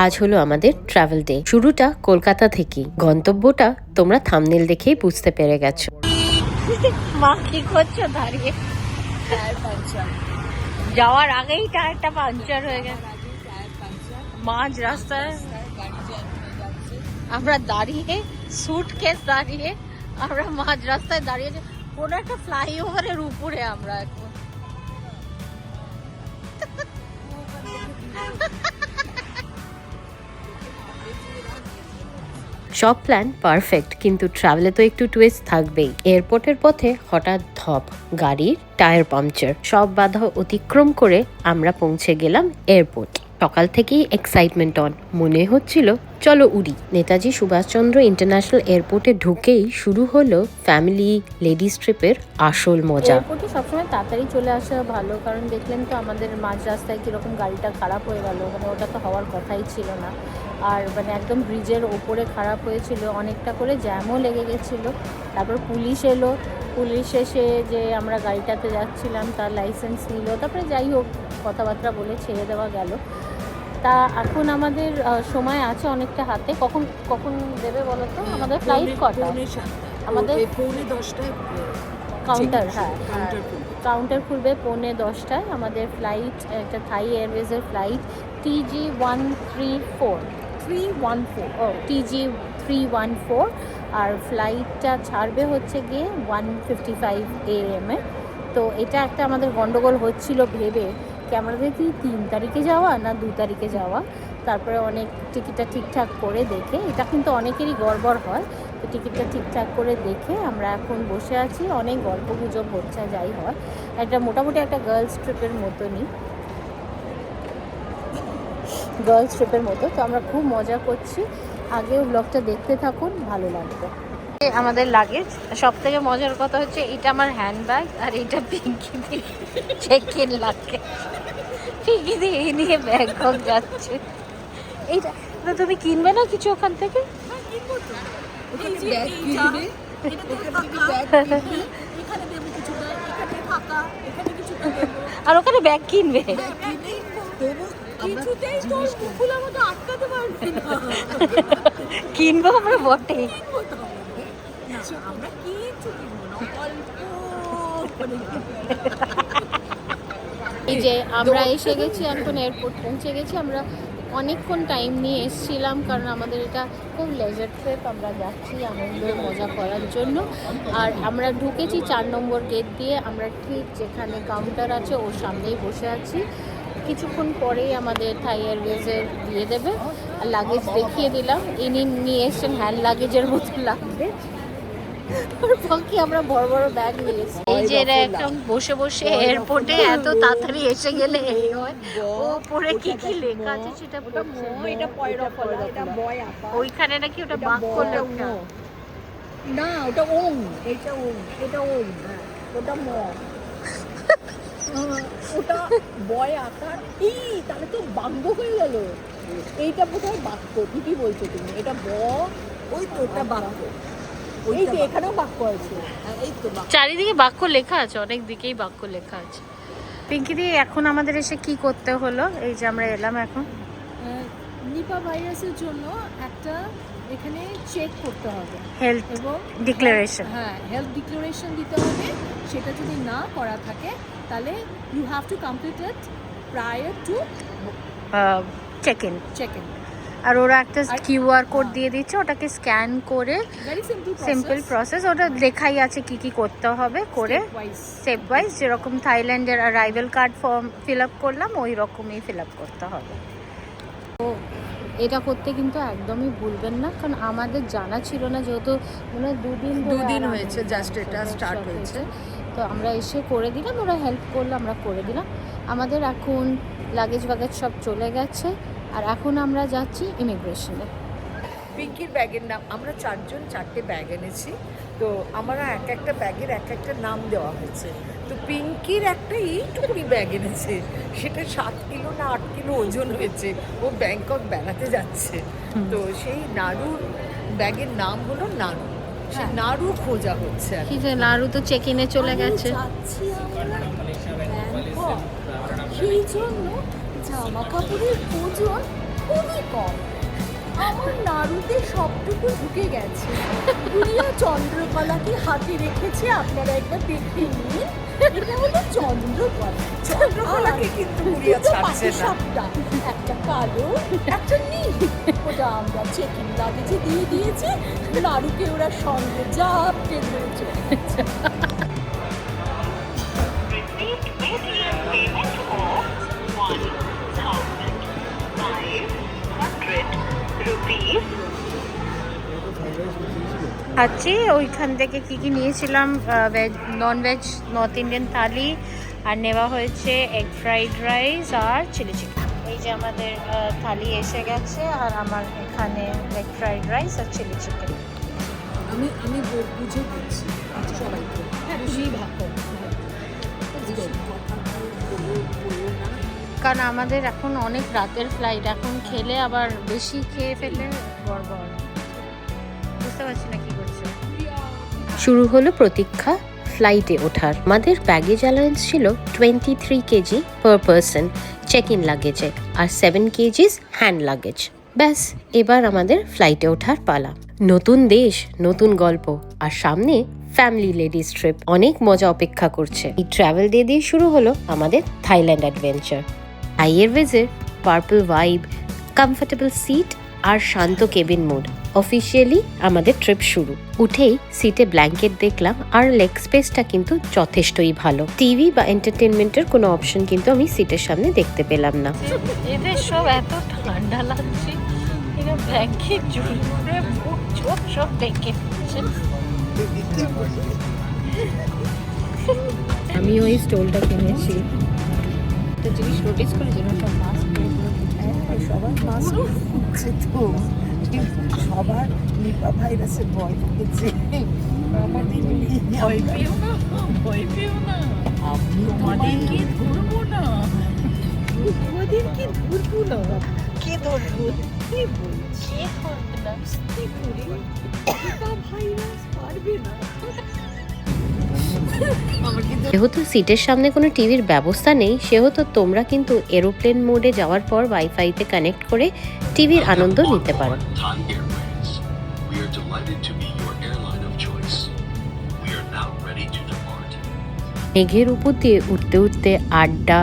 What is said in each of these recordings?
আজ হলো আমাদের ট্রাভেল ডে। শুরুটা কলকাতা থেকে, গন্তব্যটা তোমরা থাম্বনেল দেখেই বুঝতে পেরে গেছো। মা কি করছো দাঁড়িয়ে? যাওয়ার আগেই টায়ারটা পাঞ্চার হয়ে গেছে মাঝ রাস্তায়। আমরা দাঁড়িয়ে সুটকেস দাঁড়িয়ে আমরা মাঝ রাস্তায় দাঁড়িয়ে কোনো একটা ফ্লাইওভারের উপরে আমরা এখন। সব প্ল্যান পারফেক্ট, কিন্তু ট্রাভেলে তো একটু টুইস্ট থাকবেই। এয়ারপোর্টের পথে হঠাৎ ধপ, গাড়ির টায়ার পাংচার। সব বাধা অতিক্রম করে আমরা পৌঁছে গেলাম এয়ারপোর্ট। সকাল থেকেই এক্সাইটমেন্ট অন, মনে হচ্ছিল চলো উড়ি। নেতাজি সুভাষচন্দ্র ইন্টারন্যাশনাল এয়ারপোর্টে ঢুকেই শুরু হলো ফ্যামিলি লেডিস ট্রিপের আসল মজা। এয়ারপোর্টে সবসময় তাড়াতাড়ি চলে আসা ভালো, কারণ দেখলেন তো আমাদের মাঝ রাস্তায় কীরকম গাড়িটা খারাপ হয়ে গেল। মানে ওটা তো হওয়ার কথাই ছিল না। আর মানে একদম ব্রিজের ওপরে খারাপ হয়েছিল, অনেকটা করে জ্যামও লেগে গেছিলো। তারপর পুলিশ এলো, পুলিশ এসে যে আমরা গাড়িটাতে যাচ্ছিলাম তার লাইসেন্স নিল, তারপরে যাই হোক কথাবার্তা বলে ছেড়ে দেওয়া গেল। তা এখন আমাদের সময় আছে অনেকটা হাতে। কখন কখন দেবে বলো তো? আমাদের ফ্লাইট কটা? আমাদের 10:45 কাউন্টার, হ্যাঁ কাউন্টার খুলবে 10:45। আমাদের ফ্লাইট একটা থাই এয়ারওয়েজের ফ্লাইট TG314 আর ফ্লাইটটা ছাড়বে হচ্ছে গিয়ে 1:55 AM। তো এটা একটা আমাদের গন্ডগোল হচ্ছিল ভেবে কি আমাদের কি 3 তারিখে যাওয়া না 2 তারিখে যাওয়া। তারপরে অনেক টিকিটটা ঠিকঠাক করে দেখে, এটা কিন্তু অনেকেরই গড়বড় হয়, তো টিকিটটা ঠিকঠাক করে দেখে আমরা এখন বসে আছি। অনেক গল্প গুজব হচ্ছে, যাই হয় একটা মোটামুটি একটা গার্লস ট্রিপের মতো। তো আমরা খুব মজা করছি। আগেও ব্লগটা দেখতে থাকুন, ভালো লাগবে। আমাদের লাগেজ, সব থেকে মজার কথা হচ্ছে এটা আমার হ্যান্ডব্যাগ আর এটা পিঙ্কি দিয়ে চেক ইন লাগেজ। পিঙ্কি দিয়ে এই নিয়ে ব্যাংকক যাচ্ছে। এইটা তুমি কিনবে না কিছু ওখান থেকে? আর ওখানে ব্যাগ কিনবে? কিনবো আমরা বটে। এই যে আমরা এসে গেছি, এখন এয়ারপোর্ট পৌঁছে গেছি। আমরা অনেকক্ষণ টাইম নিয়ে এসেছিলাম, কারণ আমাদের এটা খুব লেজার ট্রিপ। আমরা যাচ্ছি আনন্দ মজা করার জন্য। আর আমরা ঢুকেছি 4 নম্বর গেট দিয়ে। আমরা ঠিক যেখানে কাউন্টার আছে ওর সামনেই বসে আছি। কিছুক্ষণ পরেই আমাদের থাই এয়ারওয়েজের দিয়ে দেবে। আর লাগেজ দেখিয়ে দিলাম, ইনি নিয়ে এসছেন হ্যান্ড লাগেজের মতো লাগেজ। বাকি আমরা বড় বড় ব্যাগ নিয়েছি। এই যে এরা একদম বসে বসে এয়ারপোর্টে এত তাড়াতাড়ি এসে গেলে এই হয়। ওপরে কি কি লেখা আছে সেটা ওইখানে নাকি ওটা বাক্য লেখা না, ওটা ওম, এটা ওম, এটা ওম, ওটা ম, ওটা বয় আকার। তাহলে তো বাক্য হয়ে গেল। এইটা বোধহয় বাক্য, ঠিকই বলছো তুমি। এটা ব, ওই তো ওটা বাক্য। এই যে এখানেও বাক্য আছে, এই তো চারিদিকে বাক্য লেখা আছে, অনেক দিকেই বাক্য লেখা আছে। পিঙ্কি দি, এখন আমাদের এসে কি করতে হলো? এই যে আমরা এলাম এখন নিপা ভাইরাসের জন্য একটা এখানে চেক করতে হবে, হেলথ এবং ডিক্লারেশন। হ্যাঁ, হেলথ ডিক্লারেশন দিতে হবে। সেটা যদি না করা থাকে তাহলে you have to complete it prior to check in. আর ওরা একটা কিউআর কোড দিয়ে দিচ্ছে, ওটাকে স্ক্যান করে, ভেরি সিম্পল প্রসেস। ওটা লেখাই আছে কি কি করতে হবে করে, স্টেপ ওয়াইজ। যেরকম থাইল্যান্ডের arrival card form fill up করলাম ওই রকমই ফিল আপ করতে হবে। তো এটা করতে কিন্তু একদমই ভুলবেন না, কারণ আমাদের জানা ছিল না, যেহেতু মানে দুদিন হয়েছে জাস্ট এটা স্টার্ট হয়েছে। তো আমরা এসে করে দিলাম, ওরা হেল্প করলো, আমরা করে দিলাম। আমাদের এখন লাগেজ সব চলে গেছে। আর এখন আমরা যাচ্ছি ইমিগ্রেশনে। পিঙ্কির ব্যাগের নাম, আমরা 4 জন 4টে ব্যাগ এনেছি। তো আমরা একটা ব্যাগের একটা নাম দেওয়া হয়েছে। তো পিঙ্কির একটা এইটুকুনি ব্যাগ এনেছে, সেটা 7 কিলো না 8 কিলো ওজন হয়েছে। ও ব্যাংকক বেড়াতে যাচ্ছে। তো সেই নাড়ুর ব্যাগের নাম হলো নাড়ু। সেই নাড়ু খোঁজা হচ্ছে। কি যে নাড়ু তো চেক ইনে চলে গেছে। সেই জন্য জামা কাপড়ের ওজন খুবই কম। আমার নাড়ুতে সবটুকু ঢুকে গেছে। গুড়িয়া চন্দ্রকলাকে হাতে রেখেছে, আপনারা একবার দেখে নিন। এটা হলো চন্দ্রকলা। চন্দ্রকলাকে কিন্তু গুড়িয়া দুটো ছাড়ছে না। পাটিসাপটা, একটা কালো একটা নীল। ওটা আমরা চেকিং লাগেজে দিয়ে দিয়েছি। নাড়ুকে ওরা সঙ্গে জাপটে ধরেছে। Received Paytm payment of 1,500 rupees. আচ্ছা, ওইখান থেকে কি কি নিয়েছিলাম? Veg, non veg, north Indian thali, আর নেওয়া হয়েছে এগ ফ্রাইড রাইস আর চিলি চিকেন। এই যে আমাদের থালি এসে গেছে, আর আমার এখানে এগ ফ্রাইড রাইস আর চিলি চিকেন। আমি বুঝে দিচ্ছি সবাইকে। খুশি ভাগ কারণ আমাদের এখন অনেক রাতের ফ্লাইট, এখন খেলে আবার বেশি খেয়ে ফেলে গড়বড়। বুঝতে পারছি না কি করছে। শুরু হলো প্রতীক্ষা ফ্লাইটে ওঠার। আমাদের ব্যাগেজ অ্যালাউন্স ছিল 23 KG per person check in লাগেজে, আর 7 কেজিস হ্যান্ড লাগেজ। ব্যাস, এবার আমাদের ফ্লাইটে ওঠার পালা। নতুন দেশ, নতুন গল্প, আর সামনে ফ্যামিলি লেডিস ট্রিপ। অনেক মজা অপেক্ষা করছে। এই ট্রাভেল ডে দিয়ে শুরু হলো আমাদের থাইল্যান্ড অ্যাডভেঞ্চার। আইয়ের visit, purple vibe, comfortable seat আর শান্ত কেবিন মোড। অফিসিয়ালি আমাদের ট্রিপ শুরু। উঠেই সিটে ব্ল্যাঙ্কেট দেখলাম, আর লেগ স্পেসটা কিন্তু যথেষ্টই ভালো। টিভি বা এন্টারটেনমেন্টের কোনো অপশন কিন্তু আমি সিটের সামনে দেখতে পেলাম না। এদের সব এত ঠান্ডা লাগছে, এরা ব্ল্যাঙ্কেট জুড়ে বুক চোখ সব ডেকে দিচ্ছে। আমি ওই স্টোলটা কিনেছি। একটা জিনিস নোটিস করে যেন সব মাস্ক সবার মাস্ক হচ্ছে তো, সবার নিপা ভাইরাসের ভয় পেয়েছে। আমাদের ভয় পেও না, ভয় পেও না, তোমাদেরকে ধরবো না, তোমাদেরকে ধরবো না। কে ধরবো? কে বলছি? কি করে নিপা ভাইরাস পারবে না? যেহেতু সিটের সামনে কোনো টিভির ব্যবস্থা নেই, সেহেতু তোমরা কিন্তু এরোপ্লেন মোডে যাওয়ার পর ওয়াইফাইতে কানেক্ট করে টিভির আনন্দ নিতে পারো। Thai Airways. We are delighted to be your airline of choice. We are now ready to depart. মেঘের উপর দিয়ে উঠতে উঠতে আড্ডা,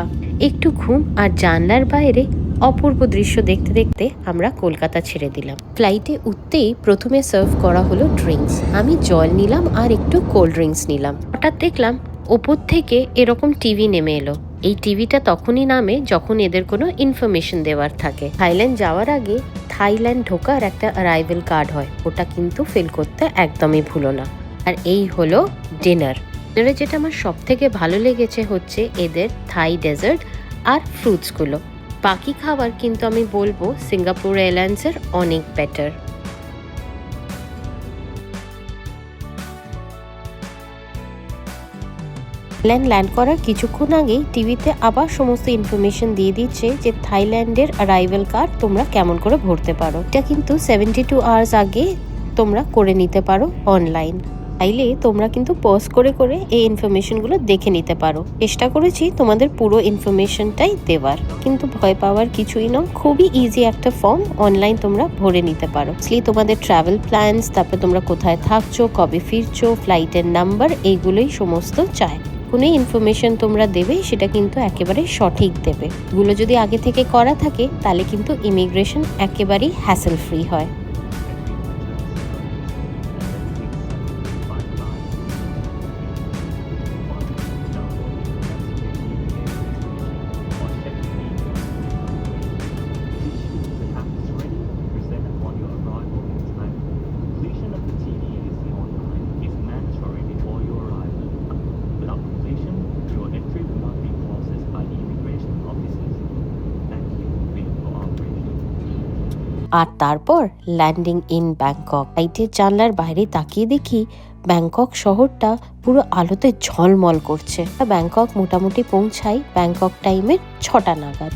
একটু ঘুম, আর জানলার বাইরে অপূর্ব দৃশ্য দেখতে দেখতে আমরা কলকাতা ছেড়ে দিলাম। ফ্লাইটে উঠতেই প্রথমে সার্ভ করা হলো ড্রিঙ্কস। আমি জল নিলাম আর একটু কোল্ড ড্রিঙ্কস নিলাম। হঠাৎ দেখলাম ওপর থেকে এরকম টিভি নেমে এলো। এই টিভিটা তখনই নামে যখন এদের কোনো ইনফরমেশন দেওয়ার থাকে। থাইল্যান্ড যাওয়ার আগে থাইল্যান্ড ঢোকার একটা অ্যারাইভেল কার্ড হয়, ওটা কিন্তু ফিল করতে একদমই ভুলো না। আর এই হলো ডিনার। ডিনারে যেটা আমার সব থেকে ভালো লেগেছে হচ্ছে এদের থাই ডেজার্ট আর ফ্রুটসগুলো। বাকি খাবার কিন্তু আমি বলবো সিঙ্গাপুর এয়ারলাইন্সের অনেক বেটার। ল্যান্ড করার কিছুক্ষণ আগেই টিভিতে আবার সমস্ত ইনফরমেশন দিয়ে দিচ্ছে যে থাইল্যান্ডের অ্যারাইভেল কার্ড তোমরা কেমন করে ভরতে পারো। এটা কিন্তু 72 আওয়ার্স আগে তোমরা করে নিতে পারো অনলাইন। চাইলে তোমরা কিন্তু পজ করে করে এই ইনফরমেশনগুলো দেখে নিতে পারো। চেষ্টা করেছি তোমাদের পুরো ইনফরমেশনটাই দেওয়ার, কিন্তু ভয় পাওয়ার কিছুই নয়। খুবই ইজি একটা ফর্ম, অনলাইন তোমরা ভরে নিতে পারো। তোমাদের ট্রাভেল প্ল্যানস, তারপর তোমরা কোথায় থাকছো, কবে ফিরছো, ফ্লাইটের নাম্বার, এইগুলোই সমস্ত চায়। কোনো ইনফরমেশন তোমরা দেবে সেটা কিন্তু একেবারে সঠিক দেবে। এগুলো যদি আগে থেকে করা থাকে তাহলে কিন্তু ইমিগ্রেশন একেবারেই হ্যাসেল ফ্রি হয়। আর তারপর ল্যান্ডিং ইন ব্যাংকক। ফ্লাইটের জানলার বাইরে তাকিয়ে দেখি ব্যাংকক শহরটা পুরো আলোতে ঝলমল করছে। ব্যাংকক মোটামুটি পৌঁছাই ব্যাংকক টাইমের 6টা নাগাদ।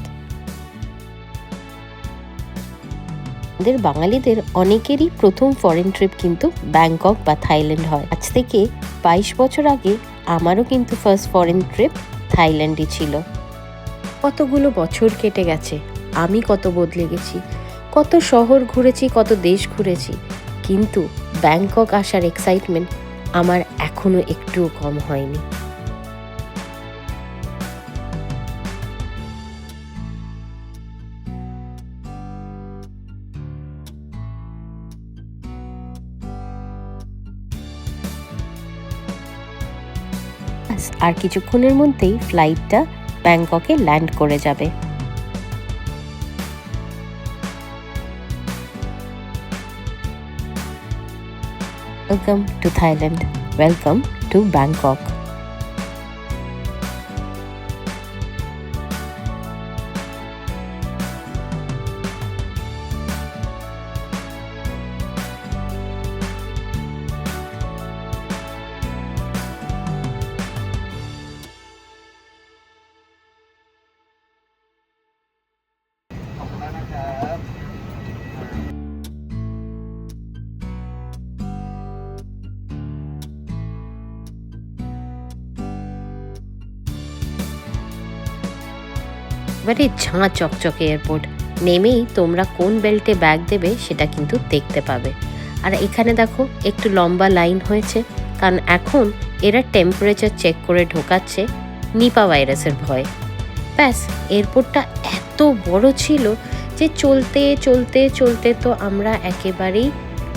আমাদের বাঙালিদের অনেকেরই প্রথম ফরেন ট্রিপ কিন্তু ব্যাংকক বা থাইল্যান্ড হয়। আজ থেকে 22 বছর আগে আমারও কিন্তু ফার্স্ট ফরেন ট্রিপ থাইল্যান্ডই ছিল। কতগুলো বছর কেটে গেছে, আমি কত বদলে গেছি। কত শহর ঘুরেছি, কত দেশ ঘুরেছি, কিন্তু ব্যাংকক আসার এক্সাইটমেন্ট আমার এখনো একটুও কম হয়নি। আর কিছুক্ষণের মধ্যেই ফ্লাইটটা ব্যাংককে ল্যান্ড করে যাবে। Welcome to Thailand, welcome to Bangkok. এবারে ঝাঁ চকচকে এয়ারপোর্ট, নেমেই তোমরা কোন বেল্টে ব্যাগ দেবে সেটা কিন্তু দেখতে পাবে। আর এখানে দেখো একটু লম্বা লাইন হয়েছে, কারণ এখন এরা টেম্পারেচার চেক করে ঢোকাচ্ছে নিপা ভাইরাসের ভয়। ব্যাস, এয়ারপোর্টটা এত বড় ছিল যে চলতে চলতে চলতে তো আমরা একেবারেই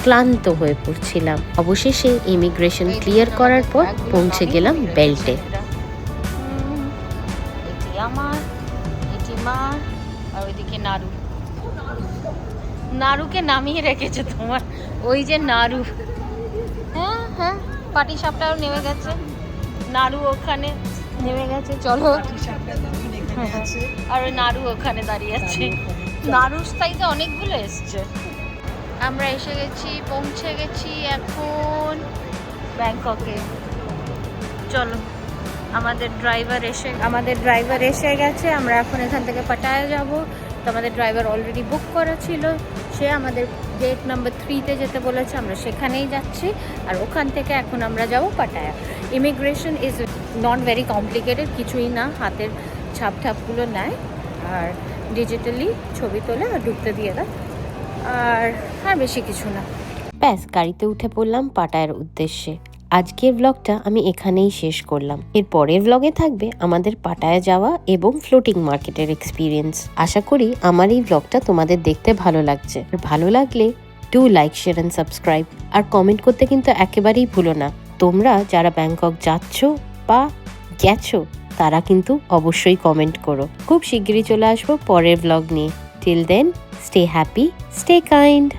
ক্লান্ত হয়ে পড়ছিলাম। অবশেষে ইমিগ্রেশন ক্লিয়ার করার পর পৌঁছে গেলাম বেল্টে। এটি আমার, এটি মার, আর ওইদিকে নাড়ু। নাড়ুকে নামিয়ে রেখেছে তোমার, ওই যে নাড়ু। হ্যাঁ হ্যাঁ, পাটি সাপটাও নেমে গেছে, নাড়ু ওখানে নেমে গেছে। চলো, আর ওই নাড়ু ওখানে দাঁড়িয়ে আছে। নাড়ুর সাইজে অনেকগুলো এসছে। আমরা এসে গেছি, পৌঁছে গেছি এখন ব্যাংককে। চলো, আমাদের ড্রাইভার এসে গেছে। আমরা এখন এখান থেকে পাটায়া যাব। তো আমাদের ড্রাইভার অলরেডি বুক করা ছিল, সে আমাদের গেট নাম্বার 3-তে যেতে বলেছে, আমরা সেখানেই যাচ্ছি। আর ওখান থেকে এখন আমরা যাব Pattaya. Immigration is not very complicated, কিছুই না, হাতের ছাপগুলো নেয় আর ডিজিটালি ছবি তোলে আর ঢুকতে দিয়ে দেয়, আর বেশি কিছু না। ব্যাস, গাড়িতে উঠে পড়লাম পাটায়ার উদ্দেশ্যে। আজকের ব্লগটা আমি এখানেই শেষ করলাম। এর পরের ব্লগে থাকবে আমাদের পাটায়া যাওয়া এবং ফ্লোটিং মার্কেটের এক্সপিরিয়েন্স। আশা করি আমার এই ব্লগটা তোমাদের দেখতে ভালো লাগছে। ভালো লাগলে do like, share and subscribe, আর কমেন্ট করতে কিন্তু একেবারেই ভুলো না। তোমরা যারা ব্যাংকক যাচ্ছ বা গেছো তারা কিন্তু অবশ্যই কমেন্ট করো। খুব শিগগিরই চলে আসবো পরের ব্লগ নিয়ে। Till then, stay happy, stay kind.